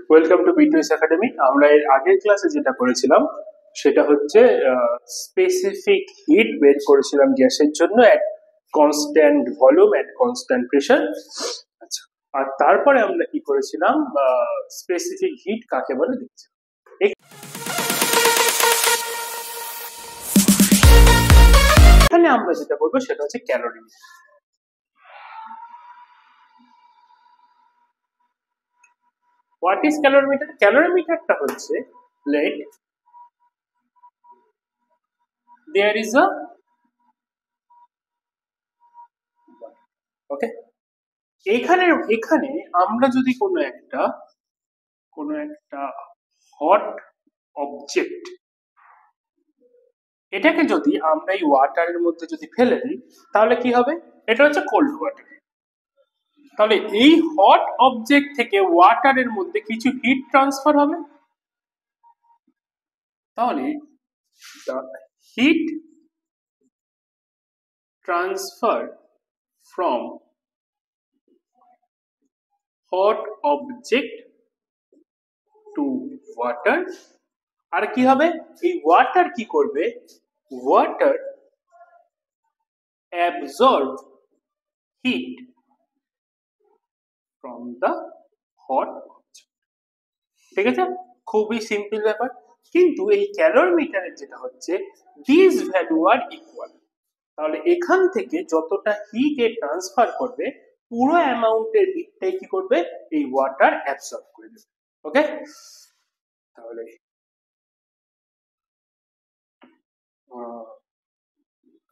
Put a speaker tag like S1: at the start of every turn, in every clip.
S1: Welcome to বিটুইস academy. আমরা এর আগের ক্লাসে যেটা করেছিলাম সেটা হচ্ছে স্পেসিফিক হিট বের করেছিলাম গ্যাসের জন্য এট কনস্ট্যান্ট ভলিউম এট কনস্ট্যান্ট প্রেসার। আচ্ছা, আর তারপরে আমরা কি করেছিলাম, স্পেসিফিক হিট কাকে বলে দেখছি। এখানে আমরা যেটা বলবো সেটা হচ্ছে ক্যালোরি। What is calorimeter? ক্যালোরিমিটারটা হচ্ছে লেট দেয়ার ইজ আ ওকে, এখানে আমরা যদি কোনো একটা হট অবজেক্ট, এটাকে যদি আমরা এই ওয়াটারের মধ্যে যদি ফেলে দিই তাহলে কি হবে? এটা হচ্ছে কোল্ড ওয়াটার। তাহলে এই হট অবজেক্ট থেকে ওয়াটারের মধ্যে কিছু হিট ট্রান্সফার হবে। তাহলে heat transfer from hot object to water, আর কি হবে? এই ওয়াটার কি করবে? Water absorb heat from the hot object. ঠিক আছে, খুবই সিম্পল ব্যাপার। কিন্তু এই ক্যালোরিমিটারের যেটা হচ্ছে দিস ভ্যালু আর ইকুয়াল। তাহলে এখান থেকে যতটা হিট এ ট্রান্সফার করবে পুরো অ্যামাউন্টের হিটটাই কি করবে? এই ওয়াটার অ্যাবসর্ব করে নেবে। ওকে, তাহলে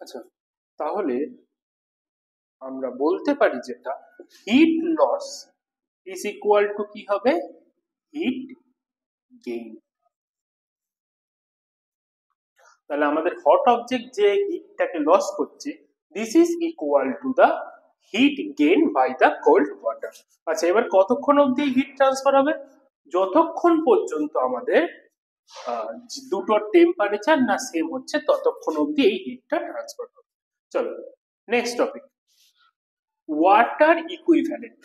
S1: আচ্ছা, তাহলে আমরা বলতে পারি যেটা heat loss is equal to কি হবে? Heat gain. তাহলে আমাদের হট অবজেক্ট যে হিটটাকে লস করছে, this is equal to the heat gain by the cold water. আচ্ছা, এবার কতক্ষণ অবধি হিট ট্রান্সফার হবে? যতক্ষণ পর্যন্ত আমাদের দুটোর টেম্পারেচার না সেম হচ্ছে ততক্ষণ অবধি এই হিটটা ট্রান্সফার হবে। চলো next topic, water equivalent.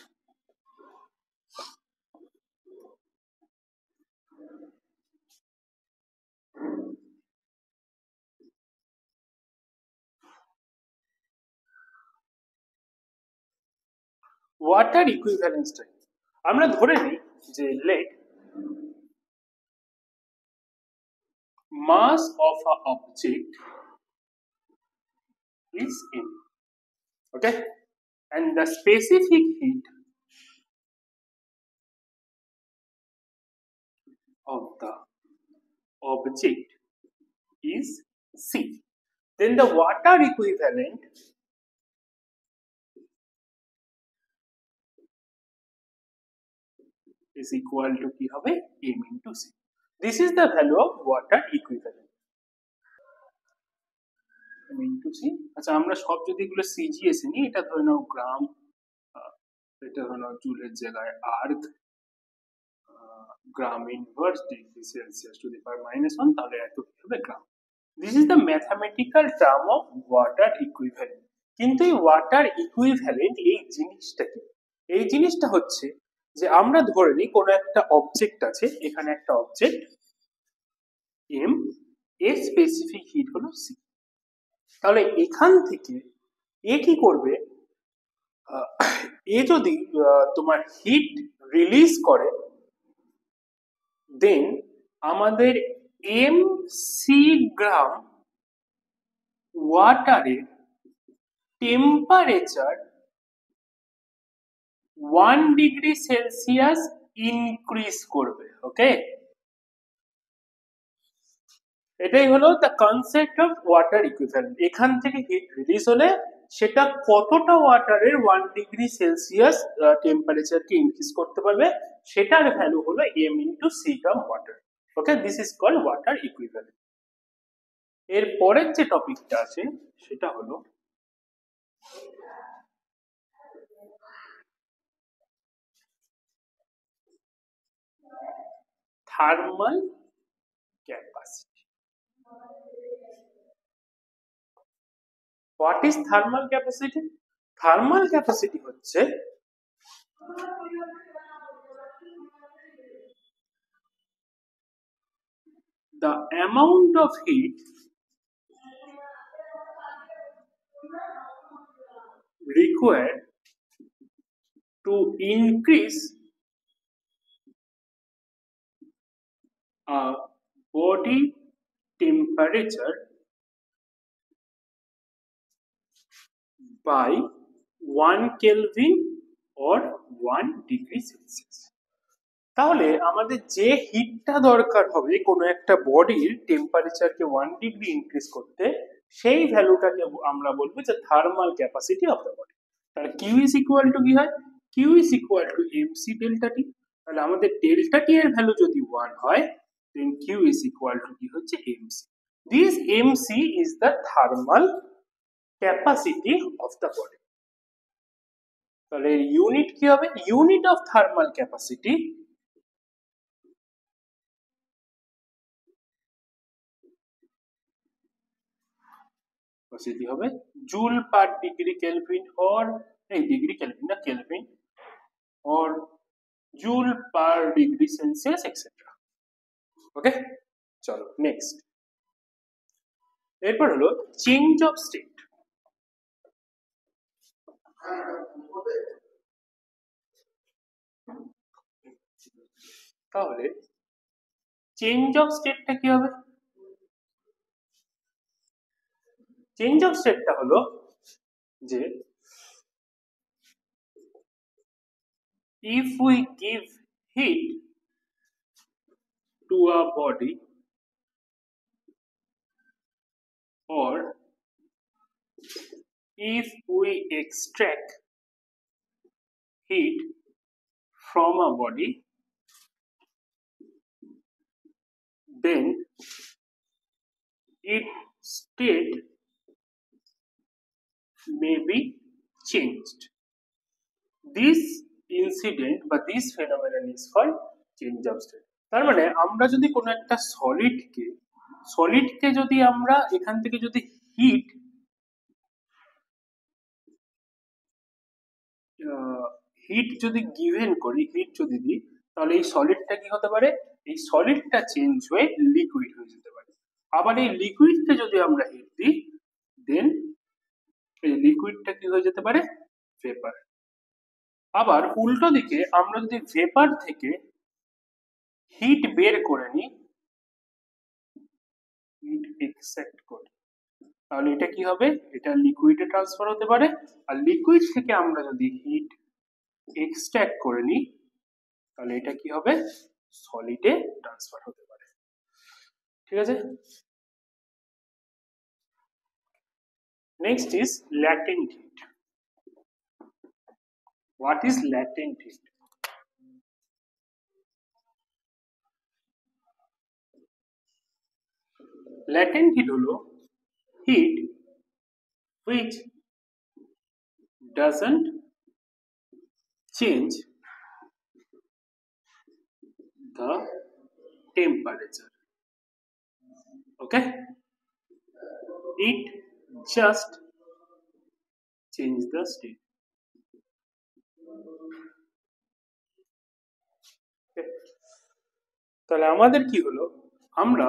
S1: Water ইকুইভ্যালেন্সটা আমরা ধরে নিই যে let mass of a object is m, okay, and the specific heat of the object is c, then the water equivalent is equal to কি হবে? m into c. This is the value of water equivalent, m into c. আচ্ছা, আমরা সব যদি এগুলো CGS নি, এটা ধরে নাও গ্রাম, এটা ধরে নাও জুলের জায়গায় erg, gram inverse degree Celsius to the power -1, তাহলে এত কি হবে? Gram. This is the mathematical term of water equivalent. কিন্তু এই ওয়াটার ইকুইভ্যালেন্ট এই জিনিসটা কি? এই জিনিসটা হচ্ছে যে আমরা ধরে নিই কোনো একটা অবজেক্ট আছে, এখানে একটা অবজেক্ট এম, এর স্পেসিফিক হিট হলো সি। তাহলে এখান থেকে এ কি করবে? এ যদি তোমার হিট রিলিজ করে, দেন আমাদের এম সি গ্রাম ওয়াটারের টেম্পারেচার 1 ডিগ্রি সেলসিয়াস ইনক্রিজ করবে। ওকে, এটাই হলো the concept of water equivalent. এখান থেকে হিট রিলিজ হলে সেটা কতটা ওয়াটারের 1 ডিগ্রি সেলসিয়াস টেম্পারেচারকে ইনক্রিজ করতে পারবে, সেটার ভ্যালু হলো m into C gram water. Okay, this is called water equivalent. এর পরের যে টপিকটা আছে সেটা হলো thermal capacity. What is thermal capacity? Thermal capacity হচ্ছে the amount of heat required to increase a body temperature by 1 Kelvin or 1 degree Celsius. তাহলে আমাদের যে হিটটা দরকার হবে কোনো একটা বডির টেম্পারেচারকে 1 ডিগ্রি ইনক্রিজ করতে, সেই ভ্যালুটাকে আমরা বলবো যে thermal capacity of the body. তাহলে কিউ ইজ ইকুয়াল টু কি হয়? Q is equal to MC delta T. তাহলে আমাদের ডেল্টা টি এর ভ্যালু যদি 1 হয়, then Q is equal to কি হচ্ছে? MC. This MC is the thermal capacity of the body. তাহলে ইউনিট কি হবে? ইউনিট অফ থার্মাল ক্যাপাসিটি হবে joule per degree kelvin or degree kelvin না kelvin or joule per degree Celsius etcetera. Okay, চলো next. এরপর হলো change of state. তাহলে change of স্টেটটা কি হবে? চেঞ্জ অফ স্টেটটা হলো যে if we give heat to a body or if we extract heat from a body, then its state may be changed. This incident বা this phenomenon is called change of state. তার মানে আমরা যদি কোনো একটা সলিডকে যদি আমরা এখান থেকে যদি হিট যদি গিভেন করি, হিট যদি দিই, তাহলে এই সলিডটা কি হতে পারে? এই সলিডটা চেঞ্জ হয়ে লিকুইড হয়ে যেতে পারে। আবার এই লিকুইডকে যদি আমরা হিট দিই, দেন এই লিকুইডটা কি হয়ে যেতে পারে? ভেপার। আবার উল্টো দিকে আমরা যদি ভেপার থেকে হিট বের করে নিই, হিট এক্সট্রাক্ট করি, তাহলে এটা কি হবে? এটা লিকুইডে ট্রান্সফার হতে পারে। আর লিকুইড থেকে আমরা যদি হিট এক্সট্রাক্ট করে নিই, তাহলে এটা কি হবে? সলিডে ট্রান্সফার হতে পারে। ঠিক আছে? Next is latent heat. What is latent heat? Latent heat হলো hit which doesn't change the temperature. Okay, it just change the state. তাহলে আমাদের কি হলো? আমরা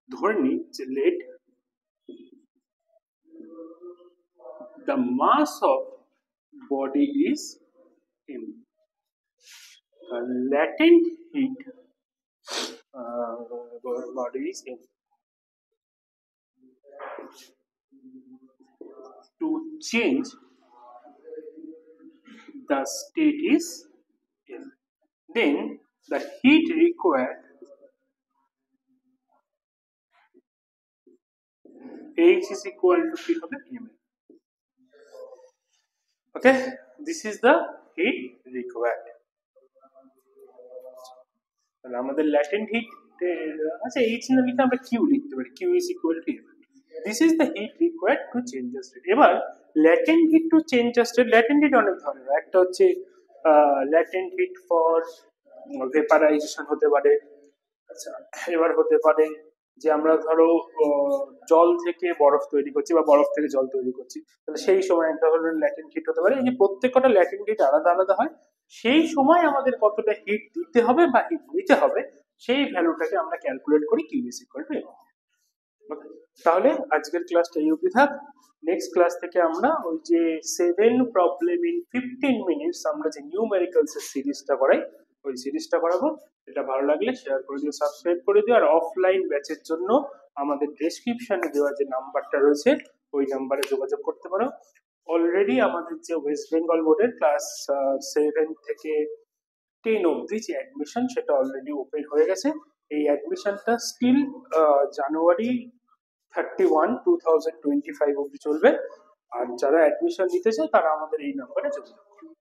S1: ধরে নিই যে let the mass of body is m. The latent heat body is m. To change the state is m. Then the heat required H is equal to P of m. Okay, this is the heat required. তাহলে আমাদের latent heat, আচ্ছা H না লিখে আমরা Q লিখতে পারি। Q is equal to m. This is the heat required to change the state. এবার latent heat to change the state, latent heat অনেক ধরনের। একটা হচ্ছে ল্যাটেন্ট হিট ফর ভেপারাইজেশন হতে পারে। আচ্ছা, এবার হতে পারে যে আমরা ধরো জল থেকে বরফ তৈরি করছি বা বরফ থেকে জল তৈরি করছি, তাহলে সেই সময় একটা হলো ল্যাটেন্ট হিট হতে পারে। এই যে প্রত্যেকটা ল্যাটেন্ট হিট আলাদা আলাদা হয়, সেই সময় আমাদের কতটা হিট দিতে হবে বা হিট নিতে হবে, সেই ভ্যালুটাকে আমরা ক্যালকুলেট করি কিউ ইজ ইকুয়াল টু। তাহলে আজকের ক্লাসটা এই অবধি থাক। নেক্সট ক্লাস থেকে আমরা ওই যে 7 প্রবলেম ইন 15 মিনিটস আমরা যে নিউমেরিক্যালস এর সিরিজটা করাই ওই সিরিজটা করাবো। এটা ভালো লাগলে শেয়ার করে দিও, সাবস্ক্রাইব করে দিও। আর অফলাইন ব্যাচের জন্য আমাদের ডেসক্রিপশনে দেওয়া যে নাম্বারটা রয়েছে ওই নাম্বারে যোগাযোগ করতে পারো। অলরেডি আমাদের যে ওয়েস্ট বেঙ্গল বোর্ডের ক্লাস 7 থেকে 10 অবধি যে অ্যাডমিশন সেটা অলরেডি ওপেন হয়ে গেছে। এই অ্যাডমিশনটা স্টিল জানুয়ারি 31, 2025 অবধি চলবে। আর যারা অ্যাডমিশন নিতে চায় তারা আমাদের এই নাম্বারে যোগাযোগ করবে।